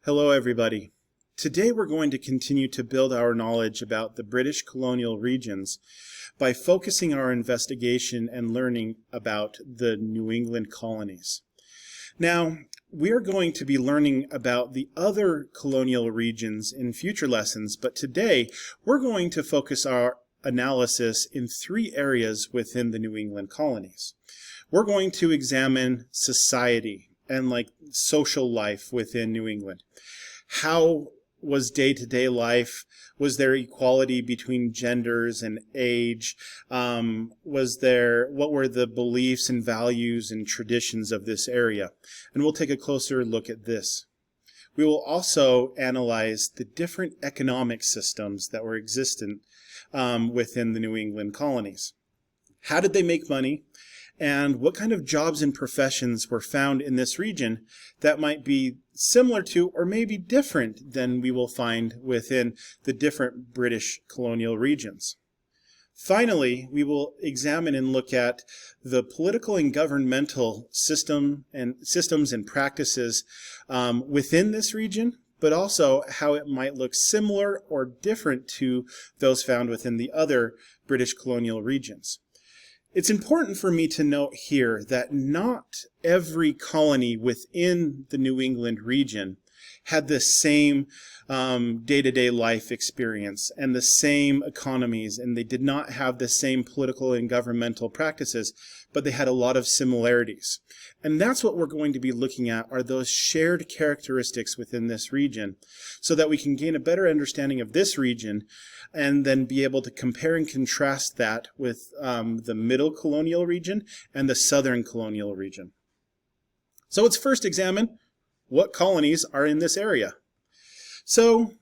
Hello, everybody. Today we're going to continue to build our knowledge about the British colonial regions by focusing our investigation and learning about the New England colonies. Now, we are going to be learning about the other colonial regions in future lessons, but today we're going to focus our analysis in three areas within the New England colonies. We're going to examine society and social life within New England. How was day-to-day life? Was there equality between genders and age? What were the beliefs and values and traditions of this area? And we'll take a closer look at this. We will also analyze the different economic systems that were existent within the New England colonies. How did they make money? And what kind of jobs and professions were found in this region that might be similar to or maybe different than we will find within the different British colonial regions. Finally, we will examine and look at the political and governmental systems and practices within this region, but also how it might look similar or different to those found within the other British colonial regions. It's important for me to note here that not every colony within the New England region had the same day-to-day life experience and the same economies, and they did not have the same political and governmental practices, but they had a lot of similarities. And that's what we're going to be looking at, are those shared characteristics within this region, so that we can gain a better understanding of this region and then be able to compare and contrast that with the middle colonial region and the southern colonial region. So let's first examine what colonies are in this area. So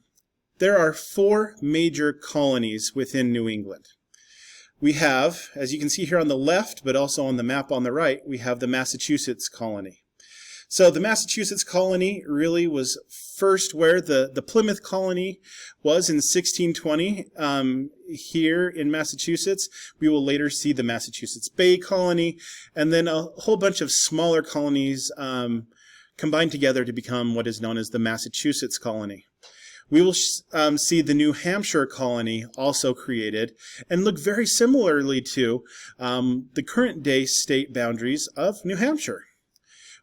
there are four major colonies within New England. We have, as you can see here on the left, but also on the map on the right, we have the Massachusetts colony. So the Massachusetts colony really was first where the Plymouth colony was in 1620 here in Massachusetts. We will later see the Massachusetts Bay colony, and then a whole bunch of smaller colonies combined together to become what is known as the Massachusetts colony. We will see the New Hampshire colony also created and look very similarly to the current day state boundaries of New Hampshire.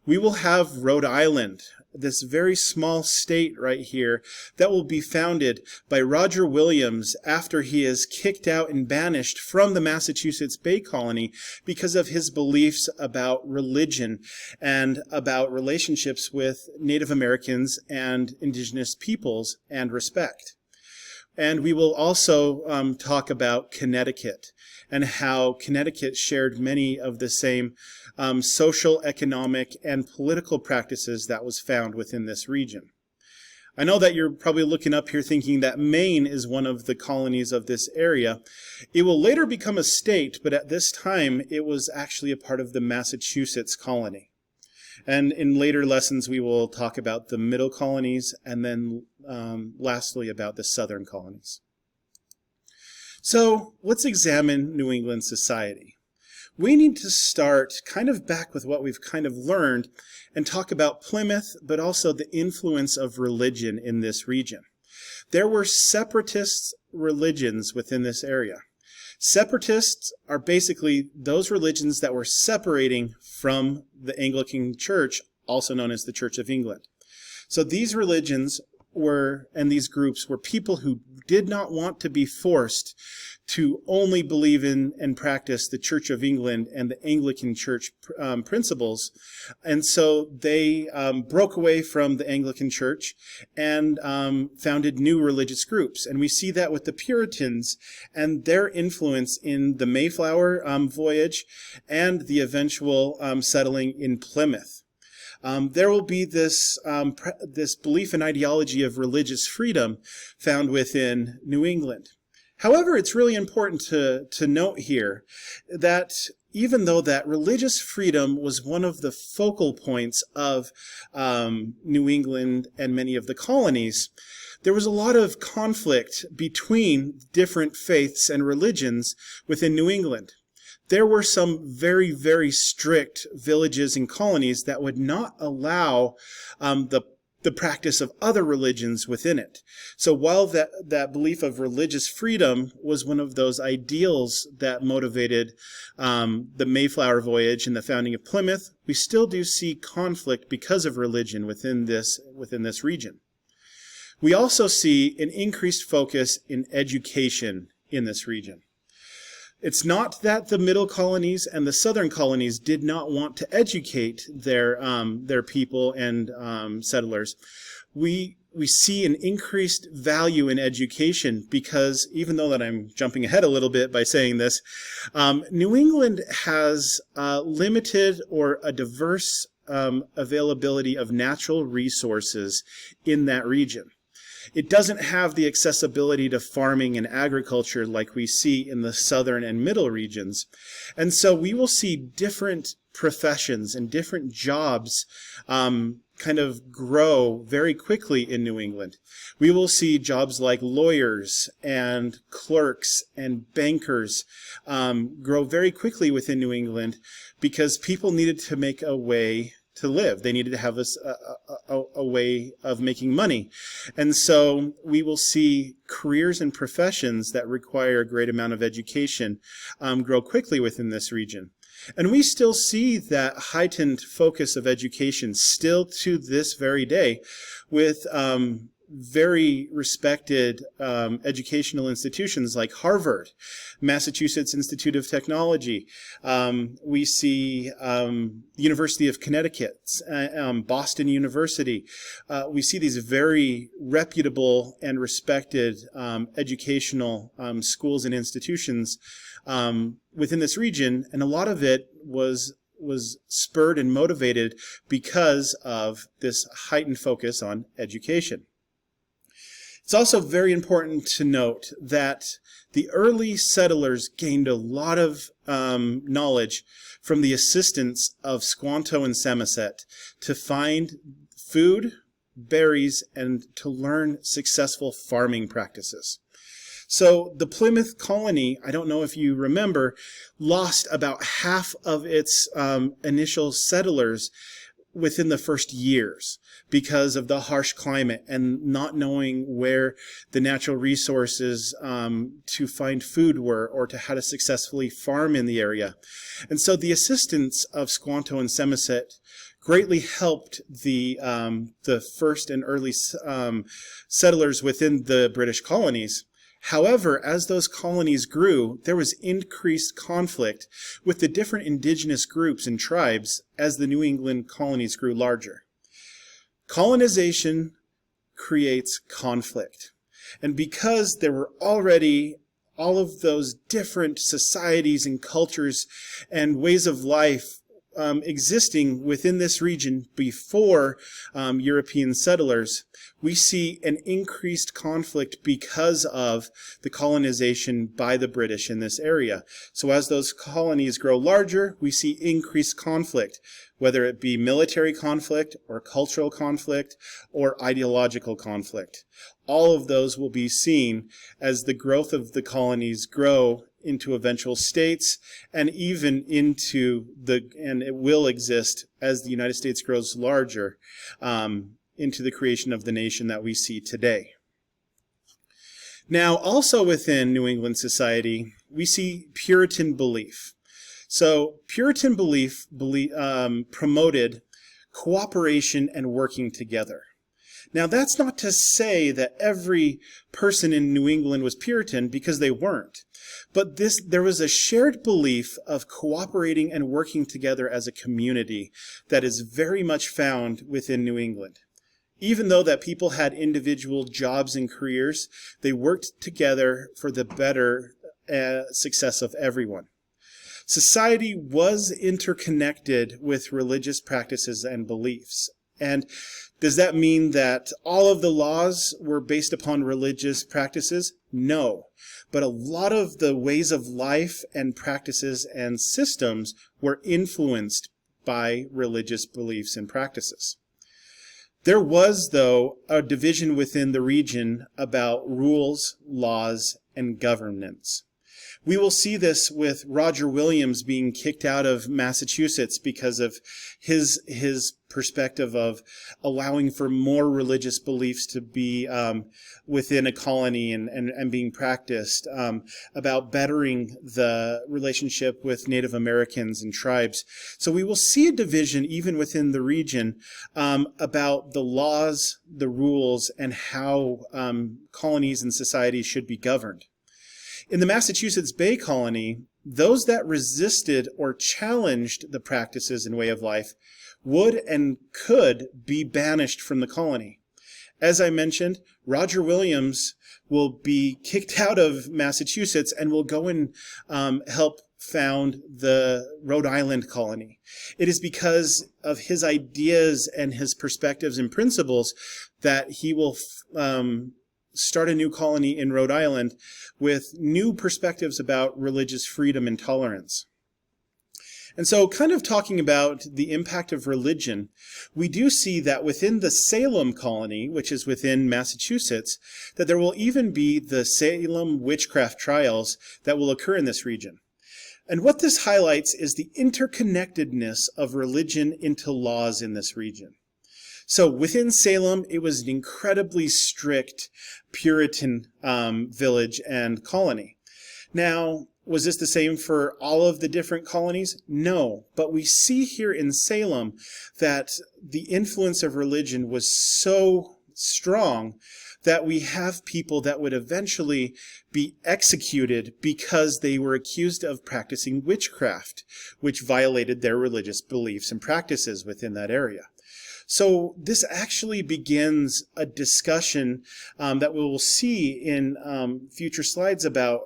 We will have Rhode Island, this very small state right here that will be founded by Roger Williams after he is kicked out and banished from the Massachusetts Bay Colony because of his beliefs about religion and about relationships with Native Americans and indigenous peoples and respect. And we will also talk about Connecticut and how Connecticut shared many of the same social, economic, and political practices that was found within this region. I know that you're probably looking up here thinking that Maine is one of the colonies of this area. It will later become a state, but at this time it was actually a part of the Massachusetts colony. And in later lessons we will talk about the middle colonies and then lastly about the southern colonies. So let's examine New England society. We need to start kind of back with what we've kind of learned and talk about Plymouth, but also the influence of religion in this region. There were separatist religions within this area. Separatists are basically those religions that were separating from the Anglican Church, also known as the Church of England. So these religions and these groups were people who did not want to be forced to only believe in and practice the Church of England and the Anglican Church principles. And so they broke away from the Anglican Church and founded new religious groups. And we see that with the Puritans and their influence in the Mayflower voyage and the eventual settling in Plymouth. There will be this belief and ideology of religious freedom found within New England. However, it's really important to note here that even though that religious freedom was one of the focal points of New England and many of the colonies, there was a lot of conflict between different faiths and religions within New England. There were some very, very strict villages and colonies that would not allow the the practice of other religions within it. So while that belief of religious freedom was one of those ideals that motivated the Mayflower voyage and the founding of Plymouth, we still do see conflict because of religion within this region. We also see an increased focus in education in this region. It's not that the middle colonies and the southern colonies did not want to educate their people and settlers. We see an increased value in education because, even though that I'm jumping ahead a little bit by saying this, New England has limited or a diverse availability of natural resources in that region. It doesn't have the accessibility to farming and agriculture like we see in the southern and middle regions. And so we will see different professions and different jobs kind of grow very quickly in New England. We will see jobs like lawyers and clerks and bankers grow very quickly within New England because people needed to make a way to live. They needed to have a way of making money. And so we will see careers and professions that require a great amount of education grow quickly within this region. And we still see that heightened focus of education still to this very day with very respected educational institutions like Harvard, Massachusetts Institute of Technology. We see the University of Connecticut, Boston University. We see these very reputable and respected educational schools and institutions within this region, and a lot of it was spurred and motivated because of this heightened focus on education. It's also very important to note that the early settlers gained a lot of knowledge from the assistance of Squanto and Samoset to find food, berries, and to learn successful farming practices. So the Plymouth colony, I don't know if you remember, lost about half of its initial settlers within the first years because of the harsh climate and not knowing where the natural resources to find food were or to how to successfully farm in the area. And so the assistance of Squanto and Samoset greatly helped the first and early settlers within the British colonies. However, as those colonies grew, there was increased conflict with the different indigenous groups and tribes as the New England colonies grew larger. Colonization creates conflict. And because there were already all of those different societies and cultures and ways of life existing within this region before European settlers, we see an increased conflict because of the colonization by the British in this area. So as those colonies grow larger, we see increased conflict, whether it be military conflict or cultural conflict or ideological conflict. All of those will be seen as the growth of the colonies grow into eventual states and even into and it will exist as the United States grows larger, into the creation of the nation that we see today. Now, also within New England society, we see Puritan belief. So Puritan belief promoted cooperation and working together. Now, that's not to say that every person in New England was Puritan, because they weren't. But there was a shared belief of cooperating and working together as a community that is very much found within New England. Even though that people had individual jobs and careers, they worked together for the better success of everyone. Society was interconnected with religious practices and beliefs. And does that mean that all of the laws were based upon religious practices? No. But a lot of the ways of life and practices and systems were influenced by religious beliefs and practices. There was, though, a division within the region about rules, laws, and governance. We will see this with Roger Williams being kicked out of Massachusetts because of his perspective of allowing for more religious beliefs to be within a colony and being practiced, about bettering the relationship with Native Americans and tribes. So we will see a division even within the region about the laws, the rules, and how colonies and societies should be governed. In the Massachusetts Bay Colony, those that resisted or challenged the practices and way of life would and could be banished from the colony. As I mentioned, Roger Williams will be kicked out of Massachusetts and will go and help found the Rhode Island colony. It is because of his ideas and his perspectives and principles that he will start a new colony in Rhode Island with new perspectives about religious freedom and tolerance. And so, kind of talking about the impact of religion, we do see that within the Salem colony, which is within Massachusetts, that there will even be the Salem witchcraft trials that will occur in this region. And what this highlights is the interconnectedness of religion into laws in this region. So within Salem, it was an incredibly strict Puritan village and colony. Now, was this the same for all of the different colonies? No, but we see here in Salem that the influence of religion was so strong that we have people that would eventually be executed because they were accused of practicing witchcraft, which violated their religious beliefs and practices within that area. So this actually begins a discussion that we will see in future slides about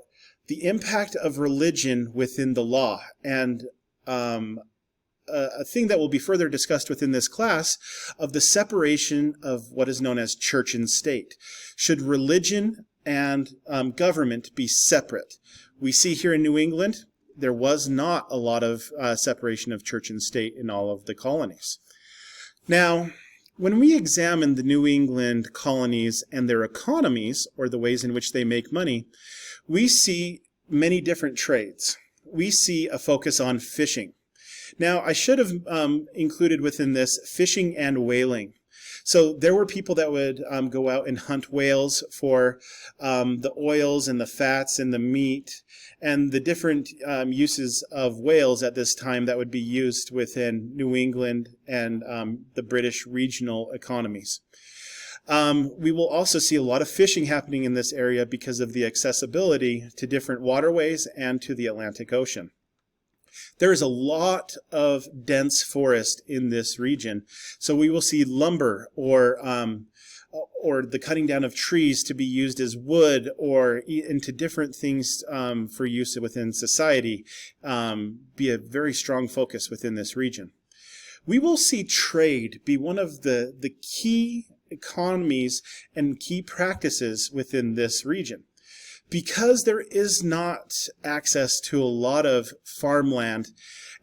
the impact of religion within the law, and a thing that will be further discussed within this class of the separation of what is known as church and state. Should religion and government be separate? We see here in New England, there was not a lot of separation of church and state in all of the colonies. Now, when we examine the New England colonies and their economies, or the ways in which they make money, we see many different trades. We see a focus on fishing. Now, I should have included within this fishing and whaling. So there were people that would go out and hunt whales for the oils and the fats and the meat and the different uses of whales at this time that would be used within New England and the British regional economies. We will also see a lot of fishing happening in this area because of the accessibility to different waterways and to the Atlantic Ocean. There is a lot of dense forest in this region, so we will see lumber or the cutting down of trees to be used as wood or into different things for use within society be a very strong focus within this region. We will see trade be one of the key economies and key practices within this region. Because there is not access to a lot of farmland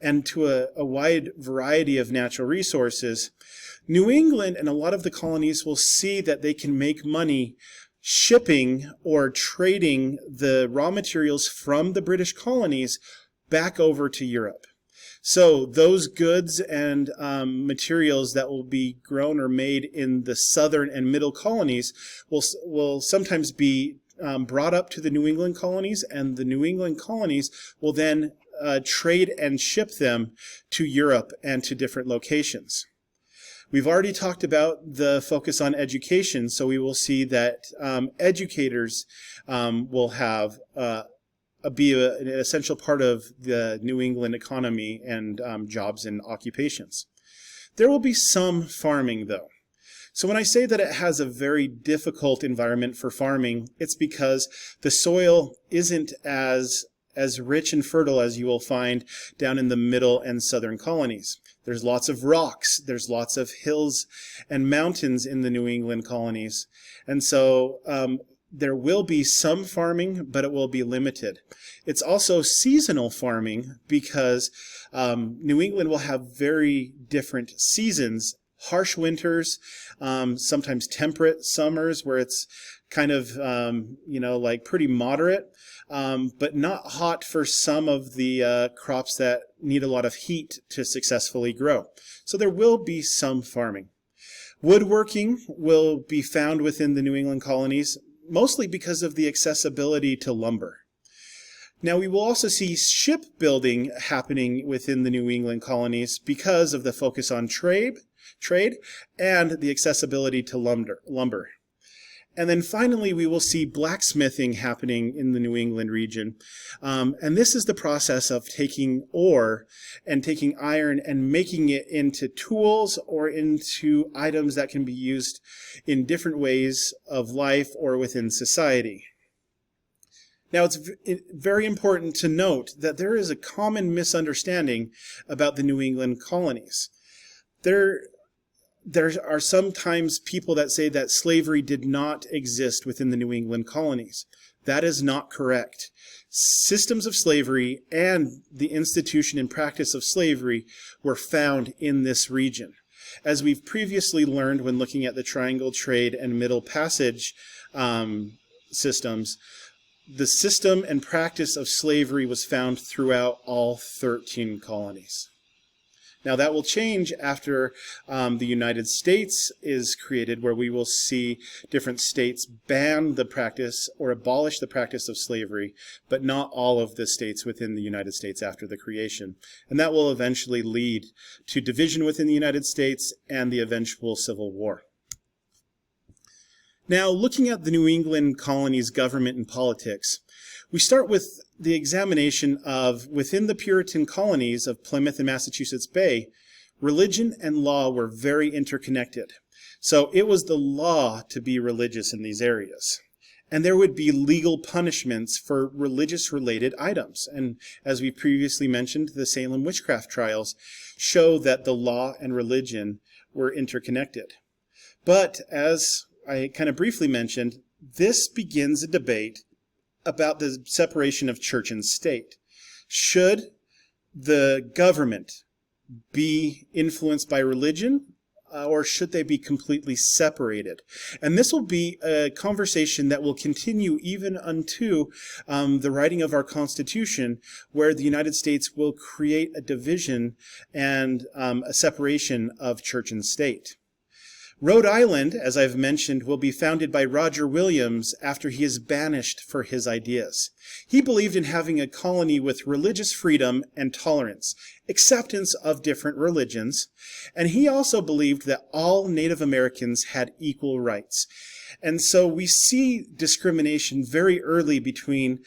and to a wide variety of natural resources, New England and a lot of the colonies will see that they can make money shipping or trading the raw materials from the British colonies back over to Europe. So those goods and materials that will be grown or made in the southern and middle colonies will sometimes be brought up to the New England colonies, and the New England colonies will then trade and ship them to Europe and to different locations. We've already talked about the focus on education, so we will see that educators will have be an essential part of the New England economy and jobs and occupations. There will be some farming, though. So when I say that it has a very difficult environment for farming, it's because the soil isn't as rich and fertile as you will find down in the middle and southern colonies. There's lots of rocks, there's lots of hills and mountains in the New England colonies. And so there will be some farming, but it will be limited. It's also seasonal farming because New England will have very different seasons. Harsh winters, sometimes temperate summers where it's kind of, like pretty moderate, but not hot for some of the crops that need a lot of heat to successfully grow. So there will be some farming. Woodworking will be found within the New England colonies, mostly because of the accessibility to lumber. Now, we will also see shipbuilding happening within the New England colonies because of the focus on trade and the accessibility to lumber. And then finally, we will see blacksmithing happening in the New England region. And this is the process of taking ore and taking iron and making it into tools or into items that can be used in different ways of life or within society. Now, it's very important to note that there is a common misunderstanding about the New England colonies. There are sometimes people that say that slavery did not exist within the New England colonies. That is not correct. Systems of slavery and the institution and practice of slavery were found in this region. As we've previously learned when looking at the Triangle Trade and Middle Passage systems, the system and practice of slavery was found throughout all 13 colonies. Now that will change after the United States is created, where we will see different states ban the practice or abolish the practice of slavery, but not all of the states within the United States after the creation. And that will eventually lead to division within the United States and the eventual Civil War. Now, looking at the New England colonies' government and politics, we start with the examination of, within the Puritan colonies of Plymouth and Massachusetts Bay, religion and law were very interconnected. So it was the law to be religious in these areas. And there would be legal punishments for religious-related items. And as we previously mentioned, the Salem witchcraft trials show that the law and religion were interconnected. But as I kind of briefly mentioned, this begins a debate about the separation of church and state. Should the government be influenced by religion, or should they be completely separated? And this will be a conversation that will continue even unto the writing of our Constitution, where the United States will create a division and a separation of church and state. Rhode Island, as I've mentioned, will be founded by Roger Williams after he is banished for his ideas. He believed in having a colony with religious freedom and tolerance, acceptance of different religions, and he also believed that all Native Americans had equal rights. And so we see discrimination very early between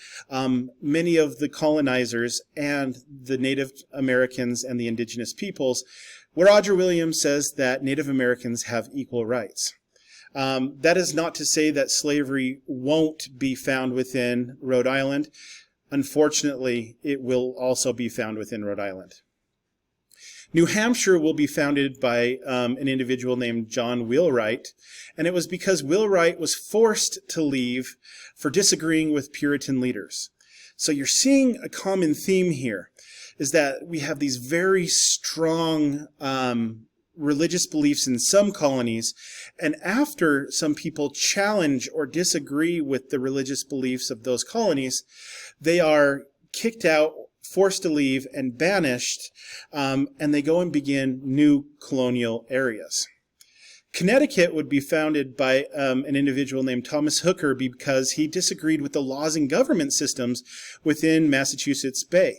many of the colonizers and the Native Americans and the indigenous peoples, where Roger Williams says that Native Americans have equal rights. That is not to say that slavery won't be found within Rhode Island. Unfortunately, it will also be found within Rhode Island. New Hampshire will be founded by an individual named John Wheelwright, and it was because Wheelwright was forced to leave for disagreeing with Puritan leaders. So you're seeing a common theme here, is that we have these very strong religious beliefs in some colonies, and after some people challenge or disagree with the religious beliefs of those colonies, they are kicked out, forced to leave, and banished, and they go and begin new colonial areas. Connecticut would be founded by an individual named Thomas Hooker because he disagreed with the laws and government systems within Massachusetts Bay.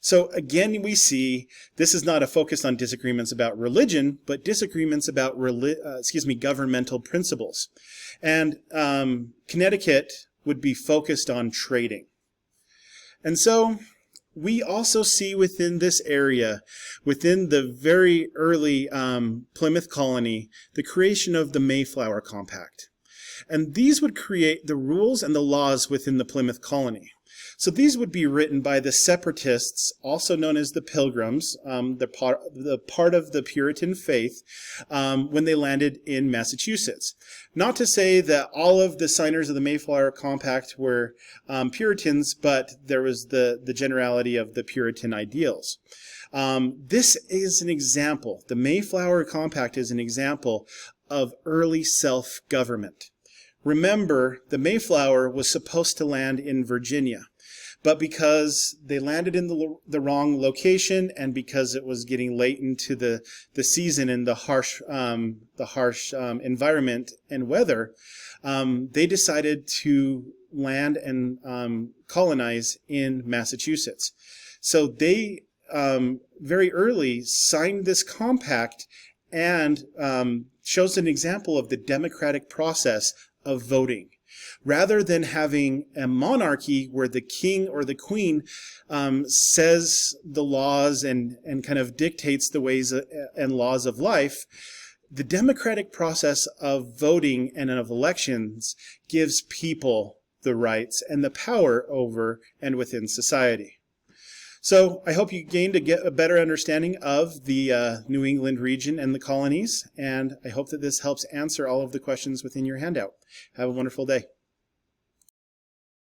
So again, we see this is not a focus on disagreements about religion, but disagreements about governmental principles. And Connecticut would be focused on trading. And so we also see within this area, within the very early Plymouth colony, the creation of the Mayflower Compact. And these would create the rules and the laws within the Plymouth colony. So these would be written by the Separatists, also known as the Pilgrims, the part of the Puritan faith, when they landed in Massachusetts. Not to say that all of the signers of the Mayflower Compact were Puritans, but there was the generality of the Puritan ideals. This is an example. The Mayflower Compact is an example of early self-government. Remember, the Mayflower was supposed to land in Virginia, but because they landed in the wrong location, and because it was getting late into the season and the harsh environment and weather, they decided to land and colonize in Massachusetts. So they very early signed this compact and shows an example of the democratic process of voting. Rather than having a monarchy where the king or the queen says the laws and kind of dictates the ways and laws of life, the democratic process of voting and of elections gives people the rights and the power over and within society. So I hope you gained a better understanding of the New England region and the colonies, and I hope that this helps answer all of the questions within your handout. Have a wonderful day.